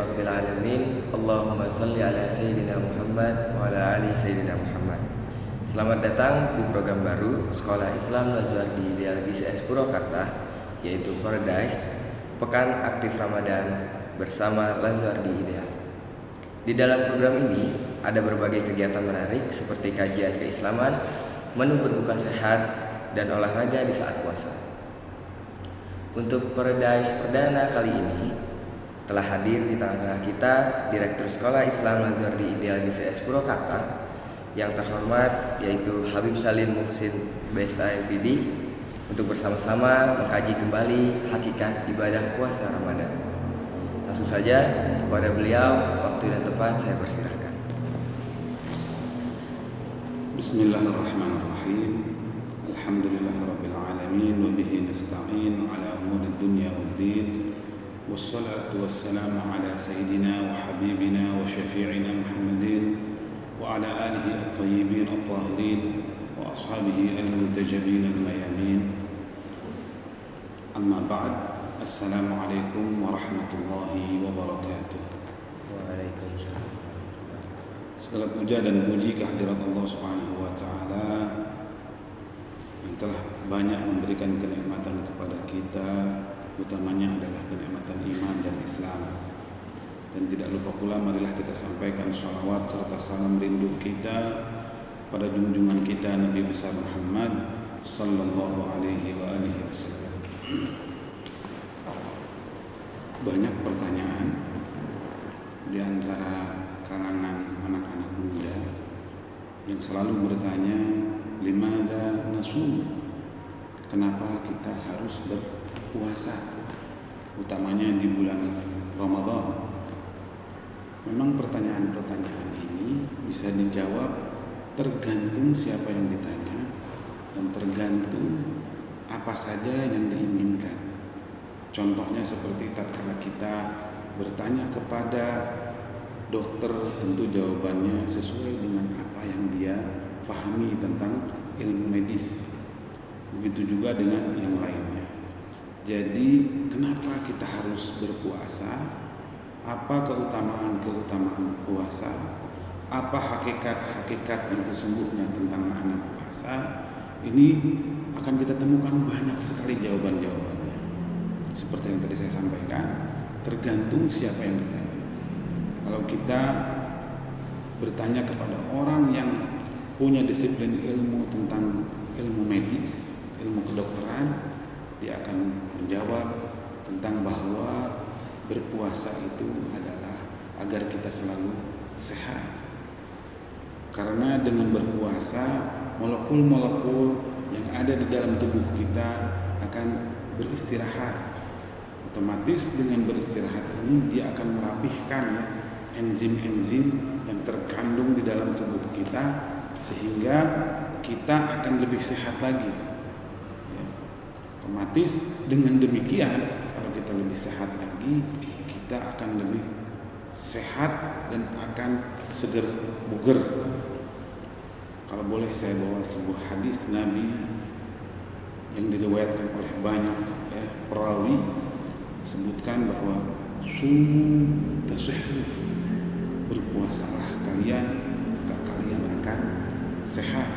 rabbil alamin. Allahumma salli ala sayyidina Muhammad wa ala ali sayyidina Muhammad. Selamat datang di program baru Sekolah Islam Lazuardi IGCS Purwakarta, yaitu Paradise, Pekan Aktif Ramadan bersama Lazuardi Ideal. Di dalam program ini ada berbagai kegiatan menarik seperti kajian keislaman, menu berbuka sehat, dan olahraga di saat puasa. Untuk Paradise perdana kali ini telah hadir di tengah-tengah kita Direktur Sekolah Islam Lazuardi Ideal IGCS Purwakarta yang terhormat, yaitu Habib Salim Muhsin BSA MPD, untuk bersama-sama mengkaji kembali hakikat ibadah puasa Ramadan. Langsung saja kepada beliau, waktu dan tempat saya persilahkan. Bismillahirrahmanirrahim. Alhamdulillahirabbil alamin wa bihi nasta'in ala umuri dunya waddin. Wassalatu wassalamu ala sayyidina wa habibina wa syafi'ina Muhammadin wa ala alihi at-tayyibin at-tahirin wa ashabihi al-muntajabin al-mayamin. Amma ba'd. Assalamualaikum warahmatullahi wabarakatuh. Waalaikumsalam. Segala puja dan puji kehadirat Allah Subhanahu wa taala yang telah banyak memberikan kenikmatan kepada kita, utamanya adalah kenikmatan iman dan Islam. Dan tidak lupa pula marilah kita sampaikan sholawat serta salam rindu kita pada junjungan kita Nabi besar Muhammad sallallahu alaihi wa alihi wasallam. Banyak pertanyaan di antara kalangan anak-anak muda yang selalu bertanya, limadza nasum? Kenapa kita harus berpuasa, utamanya di bulan Ramadan? Memang pertanyaan-pertanyaan ini bisa dijawab tergantung siapa yang ditanya dan tergantung apa saja yang diinginkan. Contohnya seperti tatkala kita bertanya kepada dokter, tentu jawabannya sesuai dengan apa yang dia pahami tentang ilmu medis. Begitu juga dengan yang lainnya. Jadi kenapa kita harus berpuasa? Apa keutamaan-keutamaan puasa? Apa hakikat-hakikat yang sesungguhnya tentang makna puasa? Ini akan kita temukan banyak sekali jawaban-jawabannya. Seperti yang tadi saya sampaikan, tergantung siapa yang ditanya. Kalau kita bertanya kepada orang yang punya disiplin ilmu tentang ilmu medis, ilmu kedokteran, dia akan menjawab tentang bahwa berpuasa itu adalah agar kita selalu sehat. Karena dengan berpuasa, molekul-molekul yang ada di dalam tubuh kita akan beristirahat. Otomatis dengan beristirahat ini dia akan merapihkan enzim-enzim yang terkandung di dalam tubuh kita, sehingga kita akan lebih sehat lagi. Otomatis dengan demikian, kalau kita lebih sehat lagi, kita akan lebih sehat dan akan seger buger. Kalau boleh saya bawa sebuah hadis Nabi yang diriwayatkan oleh banyak perawi, sebutkan bahwa sumu tasihhu, berpuasalah kalian maka kalian akan sehat.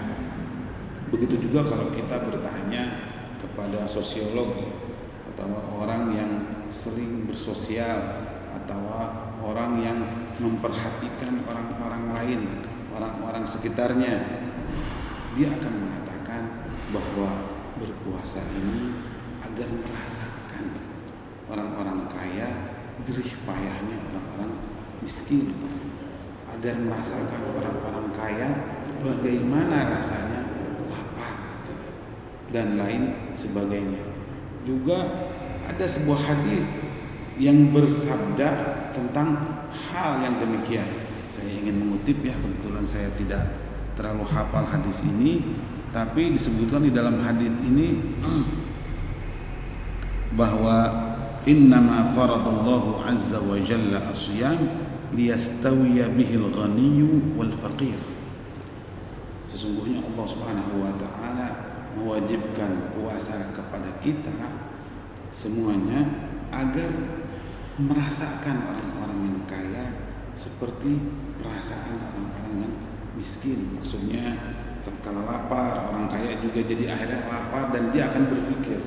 Begitu juga kalau kita bertanya kepada sosiolog atau orang yang sering bersosial atau orang yang memperhatikan orang-orang lain, orang-orang sekitarnya, dia akan mengatakan bahwa berpuasa ini agar merasakan orang-orang kaya jerih payahnya orang-orang miskin, agar merasakan orang-orang kaya bagaimana rasanya lapar dan lain sebagainya. Juga ada sebuah hadis yang bersabda tentang hal yang demikian. Saya ingin mengutip kebetulan saya tidak terlalu hafal hadis ini, tapi disebutkan di dalam hadis ini bahwa innama faradallahu azza wa jalla as-siyam liyastawiya bihil ghaniyyu wal faqir. Sesungguhnya Allah Subhanahu wa taala mewajibkan puasa kepada kita semuanya agar merasakan orang-orang yang kaya seperti perasaan orang-orang yang miskin. Maksudnya tatkala lapar, orang kaya juga jadi akhirnya lapar dan dia akan berpikir,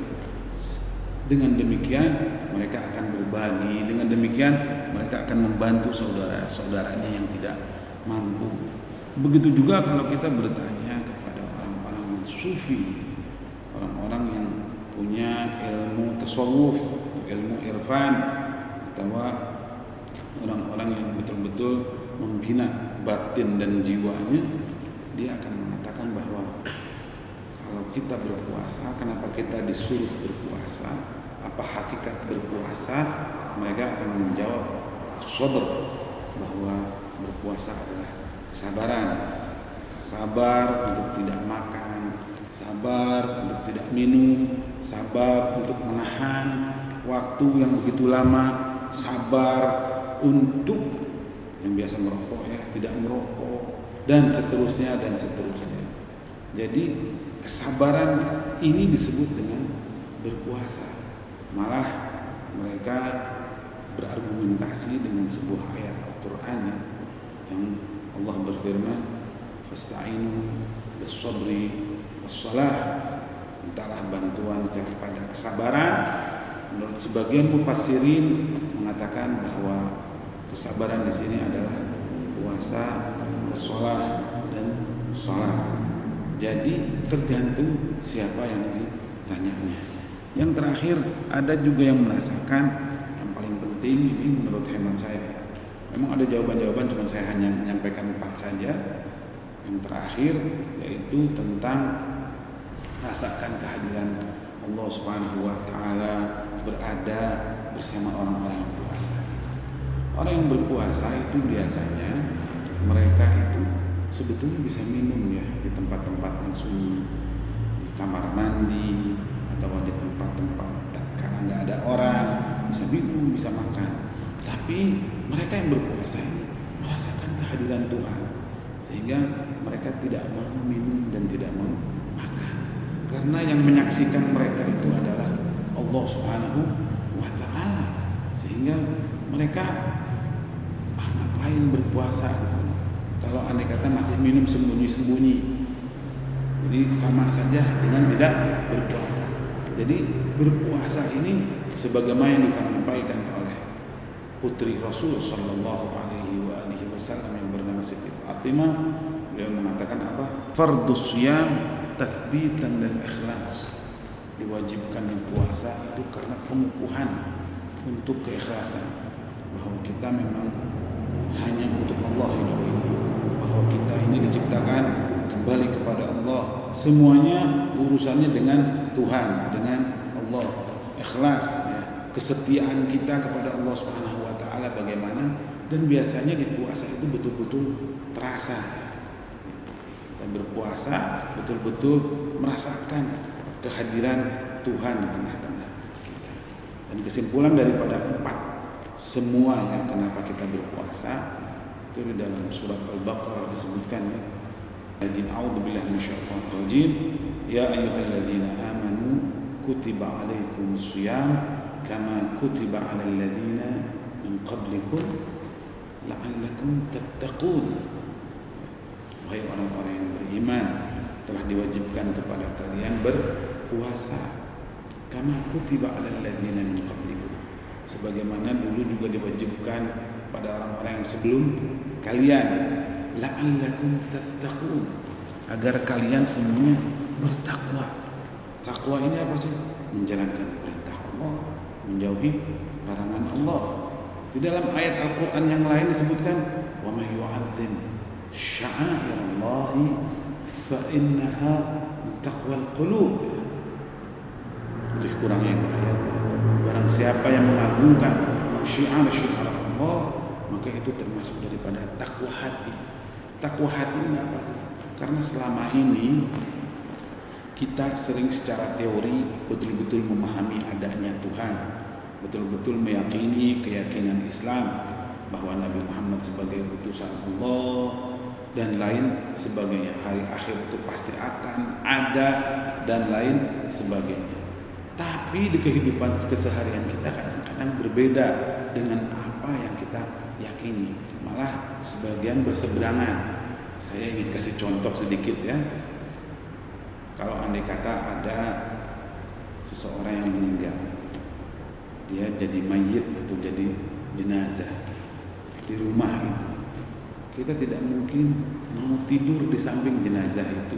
dengan demikian mereka akan berbagi, dengan demikian mereka akan membantu saudara-saudaranya yang tidak mampu. Begitu juga kalau kita bertanya kepada orang-orang sufi, orang-orang yang punya ilmu tasawuf, ilmu irfan, atau orang-orang yang betul-betul membina batin dan jiwanya, dia akan mengatakan bahwa kalau kita berpuasa, kenapa kita disuruh berpuasa? Apa hakikat berpuasa? Mereka akan menjawab sabar, bahwa berpuasa adalah kesabaran. Sabar untuk tidak makan, sabar untuk tidak minum, sabar untuk menahan waktu yang begitu lama, sabar untuk yang biasa merokok tidak merokok, dan seterusnya dan seterusnya. Jadi kesabaran ini disebut dengan berpuasa. Malah mereka berargumentasi dengan sebuah ayat Al-Quran yang Allah berfirman, fasta'inu bis-sabri was-salah, mintalah bantuan kepada kesabaran. Menurut sebagian mufassirin mengatakan bahwa kesabaran di sini adalah puasa, shalah dan salat. Jadi tergantung siapa yang ditanyanya. Yang terakhir, ada juga yang merasakan yang paling penting ini menurut hemat saya. Memang ada jawaban-jawaban, cuma saya hanya menyampaikan 4 saja. Yang terakhir yaitu tentang rasakan kehadiran Allah Subhanahu wa taala berada bersama orang-orang yang puasa. Orang yang berpuasa itu biasanya mereka itu sebetulnya bisa minum di tempat-tempat yang sunyi, di kamar mandi, atau di tempat-tempat karena nggak ada orang, bisa minum, bisa makan. Tapi mereka yang berpuasa ini merasakan kehadiran Tuhan, sehingga mereka tidak mau minum dan tidak mau makan, karena yang menyaksikan mereka itu adalah Allah Subhanahu wa ta'ala. Sehingga mereka ngapain berpuasa gitu, kalau andai kata masih minum sembunyi-sembunyi. Jadi sama saja dengan tidak berpuasa. Jadi berpuasa ini sebagaimana yang disampaikan oleh putri Rasul sallallahu alaihi wasallam yang bernama Siti Fatimah, beliau mengatakan apa? Fardhus shiyam tathbitan dan ikhlas. Diwajibkan puasa itu karena pengukuhan untuk keikhlasan, bahwa kita memang hanya untuk Allah hidup ini, bahwa kita ini diciptakan kembali kepada Allah, semuanya urusannya dengan Tuhan, dengan Allah. Ikhlas kesetiaan kita kepada Allah Subhanahu wa taala bagaimana, dan biasanya di puasa itu betul-betul terasa. Kita berpuasa betul-betul merasakan kehadiran Tuhan di tengah-tengah kita. Dan kesimpulan daripada 4 semua kenapa kita berpuasa itu di dalam surat Al-Baqarah disebutkan A'udzubillahi minasyaitonir rajim. Ya ayyuhalladzina amanu kutiba alaikumus shiyam kama kutiba alal ladzina min qablikum la'allakum tattaqun. Wahai orang-orang yang beriman, telah diwajibkan kepada kalian berpuasa kama kutiba alal ladzina min qablikum, sebagaimana dulu juga diwajibkan pada orang-orang yang sebelum kalian, la'allakum tattaqun, agar kalian semuanya bertakwa. Takwa ini apa sih? Menjalankan perintah Allah, menjauhi larangan Allah. Di dalam ayat Al-Quran yang lain disebutkan, wa may yu'azzim sya'airallahi fa innaha min taqwal qulub. Lebih kurangnya itu ayatnya. Barang siapa yang mengagungkan syiar-syiar Allah, maka itu termasuk daripada takwa hati. Takwa hati ini apa sih? Karena selama ini kita sering secara teori betul-betul memahami adanya Tuhan, betul-betul meyakini keyakinan Islam bahwa Nabi Muhammad sebagai utusan Allah dan lain sebagainya, hari akhir itu pasti akan ada dan lain sebagainya. Tapi di kehidupan keseharian kita kadang-kadang berbeda dengan apa yang kita yakini. Malah sebagian berseberangan. Saya ingin kasih contoh sedikit ya. Kalau andai kata ada seseorang yang meninggal, dia jadi mayit atau jadi jenazah di rumah itu, kita tidak mungkin mau tidur di samping jenazah itu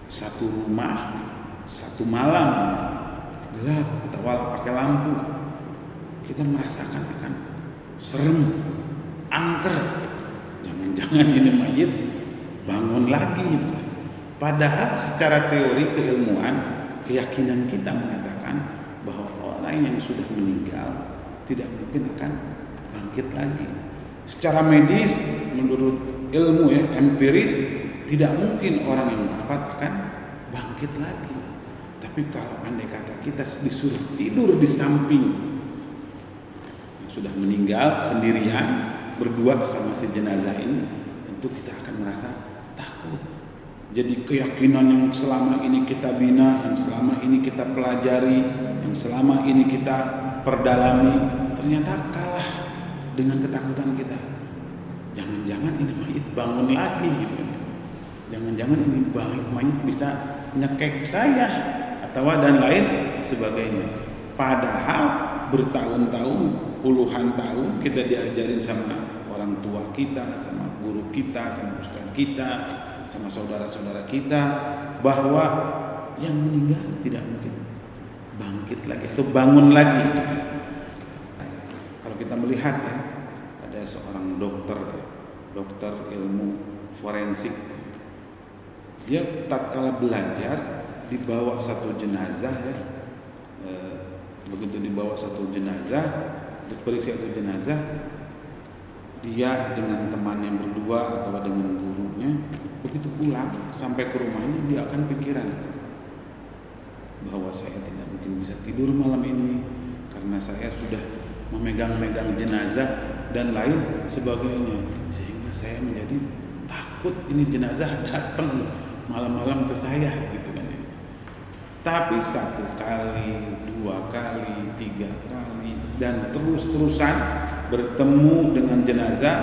satu rumah, satu malam gelap atau pakai lampu. Kita merasakan akan serem, angker. Jangan-jangan ini mayit bangun lagi. Padahal secara teori keilmuan, keyakinan kita mengatakan bahwa orang yang sudah meninggal tidak mungkin akan bangkit lagi. Secara medis, menurut ilmu ya, empiris, tidak mungkin orang yang wafat akan bangkit lagi. Tapi kalau andai kata kita disuruh tidur di samping yang sudah meninggal sendirian, berdua sama si jenazah ini, tentu kita akan merasa takut. Jadi keyakinan yang selama ini kita bina, yang selama ini kita pelajari, yang selama ini kita perdalami, ternyata kalah dengan ketakutan kita. Jangan-jangan ini mayit bangun lagi gitu kan. Jangan-jangan ini mayit bisa nyekek saya atau dan lain sebagainya. Padahal bertahun-tahun, puluhan tahun kita diajarin sama orang tua kita, sama guru kita, sama ustaz kita, sama saudara-saudara kita, bahwa yang meninggal tidak mungkin bangkit lagi atau bangun lagi. Kalau kita melihat ya, ada seorang dokter ilmu forensik. Dia tatkala belajar dibawa satu jenazah ya, begitu dibawa satu jenazah, diperiksa satu jenazah, dia dengan temannya berdua atau dengan gurunya, begitu pulang sampai ke rumahnya dia akan pikiran bahwa saya tidak mungkin bisa tidur malam ini karena saya sudah memegang-megang jenazah dan lain sebagainya, sehingga saya menjadi takut ini jenazah datang malam-malam ke saya gitu kan ya. Tapi satu kali, dua kali, tiga kali dan terus-terusan bertemu dengan jenazah,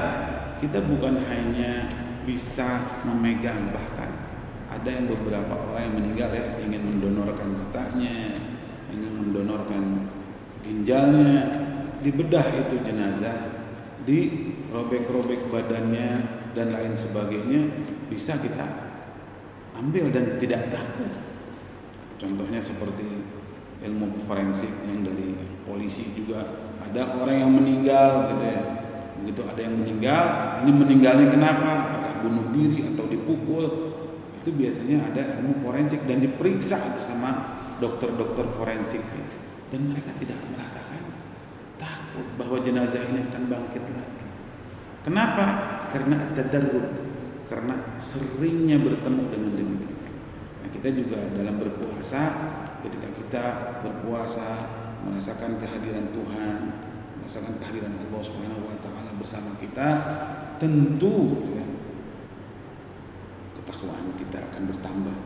kita bukan hanya bisa memegang, bahkan ada yang beberapa orang yang meninggal ya ingin mendonorkan matanya, ingin mendonorkan ginjalnya, dibedah itu jenazah, dirobek-robek badannya dan lain sebagainya, bisa kita ambil dan tidak takut. Contohnya seperti ilmu forensik yang dari polisi juga, ada orang yang meninggal gitu ya. Begitu ada yang meninggal, ini meninggalnya kenapa? Apakah bunuh diri atau dipukul? Itu biasanya ada ilmu forensik dan diperiksa itu sama dokter-dokter forensik. Dan mereka tidak merasakan takut bahwa jenazah ini akan bangkit lagi. Kenapa? Karena at-tadarrub, karena seringnya bertemu dengan demikian. Nah, kita juga dalam berpuasa, ketika kita berpuasa merasakan kehadiran Tuhan, merasakan kehadiran Allah Subhanahu wa taala bersama kita, tentu ya, ketakwaan kita akan bertambah,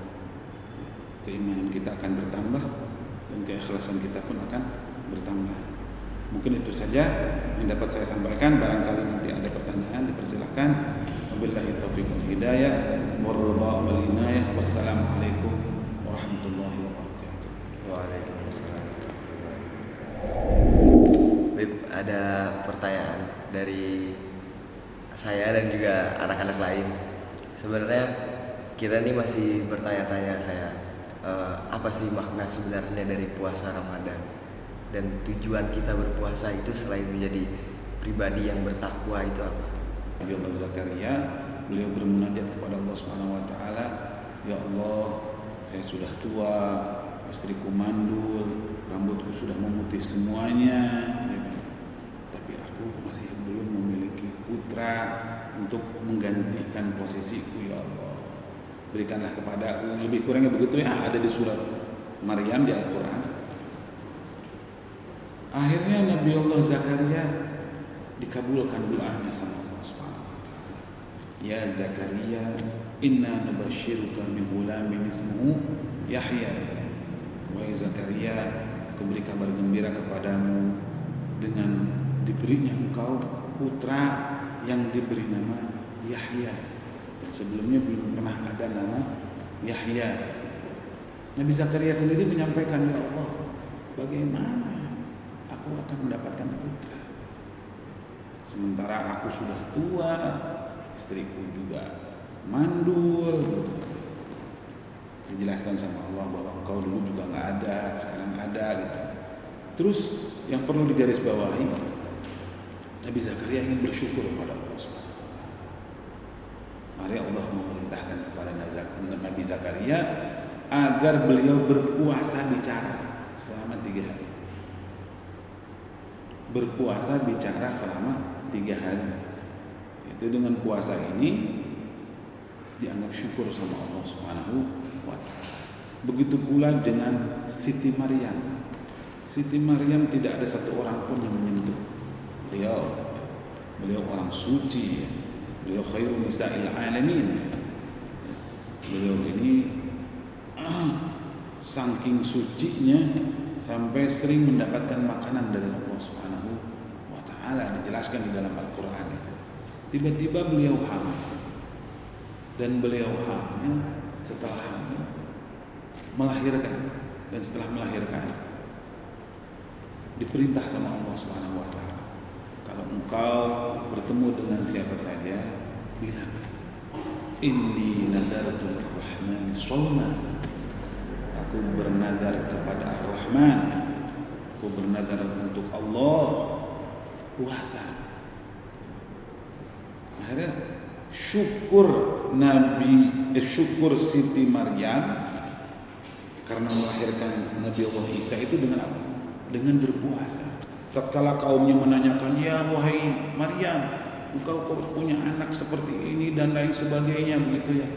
keimanan kita akan bertambah, dan keikhlasan kita pun akan bertambah. Mungkin itu saja yang dapat saya sampaikan. Barangkali nanti ada pertanyaan, dipersilahkan. Wabillahi taufiq wal hidayah, warridha wal inayah. Wassalamualaikum warahmatullahi wabarakatuh. Waalaikumsalam. Bib, ada pertanyaan dari saya dan juga anak-anak lain. Sebenarnya kita ini masih bertanya-tanya kayak apa sih makna sebenarnya dari puasa Ramadan, dan tujuan kita berpuasa itu selain menjadi pribadi yang bertakwa itu apa? Nabi Allah Zakaria, beliau bermunajat kepada Allah Subhanahu wa taala, ya Allah, saya sudah tua, istriku mandul, rambutku sudah memutih semuanya, ya kan? Tapi aku masih belum memiliki putra untuk menggantikan posisiku, ya Allah. Berikanlah kepadaku. Lebih kurangnya begitu ya, ada di surat Maryam di Al-Qur'an. Akhirnya Nabi Allah Zakaria dikabulkan doanya sama Allah Subhanahu wa taala. Ya Zakaria, inna nubashiruka bi ghulamin ismuhu Yahya. Wahai Zakaria, aku beri kabar gembira kepadamu dengan diberinya engkau putra yang diberi nama Yahya. Sebelumnya belum pernah ada nama Yahya. Nabi Zakaria sendiri menyampaikan, ya Allah, bagaimana aku akan mendapatkan putra? Sementara aku sudah tua, istriku juga mandul. Dijelaskan sama Allah bahwa engkau dulu juga nggak ada, sekarang ada gitu. Terus yang perlu digarisbawahi, Nabi Zakaria ingin bersyukur kepada Allah Subhanahu wa taala. Mari Allah memerintahkan kepada Nabi Zakaria agar beliau berpuasa bicara selama 3 hari. Berpuasa bicara selama 3 hari. Itu dengan puasa ini dianggap syukur sama Allah Subhanahu wa taala. Begitu pula dengan Siti Maryam. Siti Maryam tidak ada satu orang pun yang menyentuh beliau orang suci, beliau khairun nisa'il alamin. Beliau ini saking sucinya sampai sering mendapatkan makanan dari Allah Subhanahu wa taala, dijelaskan di dalam Al-Qur'an itu. Tiba-tiba beliau hamil. Dan beliau hamil, setelah hamil melahirkan, dan setelah melahirkan diperintah sama Allah Subhanahu wa taala, kalau engkau bertemu dengan siapa saja, bilang inni nadartu lir-rahmani shawman. Aku bernadar kepada Ar-Rahman, aku bernadar untuk Allah puasa. Akhirnya syukur Siti Maryam karena melahirkan Nabi Allah Isa itu dengan apa? Dengan berpuasa. Tatkala kaumnya menanyakan, ya wahai Maryam, engkau punya anak seperti ini dan lain sebagainya, begitu ya.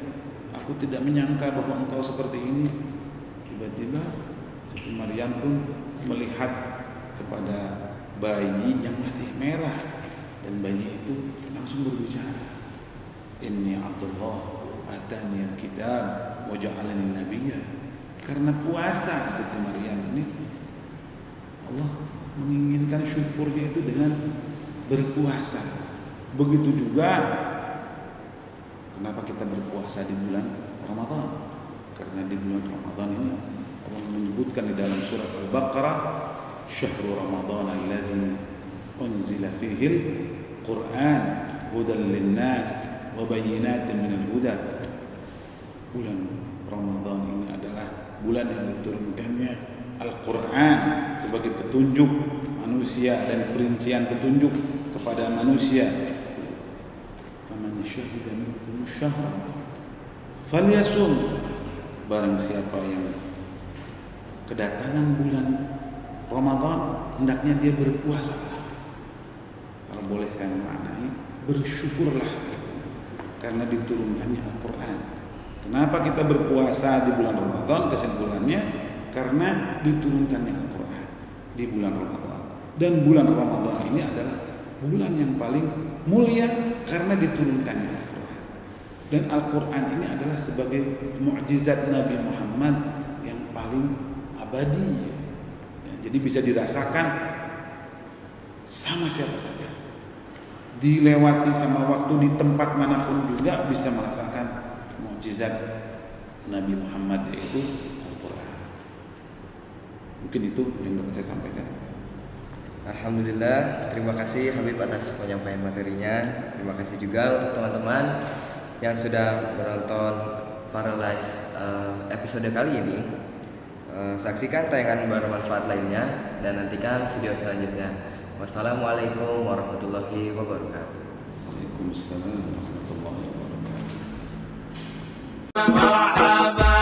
Aku tidak menyangka bahwa engkau seperti ini. Tiba-tiba Siti Maryam pun melihat kepada bayi yang masih merah, dan bayi itu langsung berbicara, inni Abdullah atani al-kitab wa ja'alani nabiyya. Karena puasa Siti Maryam ini, Allah menginginkan syukurnya itu dengan berpuasa. Begitu juga kenapa kita berpuasa di bulan Ramadan? Karena di bulan Ramadan ini Allah menyebutkan di dalam surat Al-Baqarah, syahrul Ramadan alladzi unzila fihi al-Qur'an hudan lin-nas wa bayyinatin minal huda. Bulan Ramadan ini adalah bulan yang diturunkannya Al-Quran sebagai petunjuk manusia dan perincian petunjuk kepada manusia. Faman syahida minkum syahra falyasum. Barang siapa yang kedatangan bulan Ramadan, hendaknya dia berpuasa. Kalau boleh saya maknai, bersyukurlah karena diturunkannya Al-Quran. Kenapa kita berpuasa di bulan Ramadan? Kesimpulannya karena diturunkannya Al-Quran di bulan Ramadan. Dan bulan Ramadan ini adalah bulan yang paling mulia karena diturunkannya Al-Quran. Dan Al-Quran ini adalah sebagai mukjizat Nabi Muhammad yang paling abadi. Jadi bisa dirasakan sama siapa saja, dilewati sama waktu, di tempat manapun juga bisa merasakan mukjizat Nabi Muhammad, yaitu Al-Quran. Mungkin itu yang dapat saya sampaikan. Alhamdulillah, terima kasih Habib atas penyampaian materinya. Terima kasih juga untuk teman-teman yang sudah menonton Paralyze episode kali ini. Saksikan tayangan bermanfaat lainnya dan nantikan video selanjutnya. Wassalamualaikum warahmatullahi wabarakatuh. Waalaikumsalam warahmatullahi wabarakatuh. مرحبا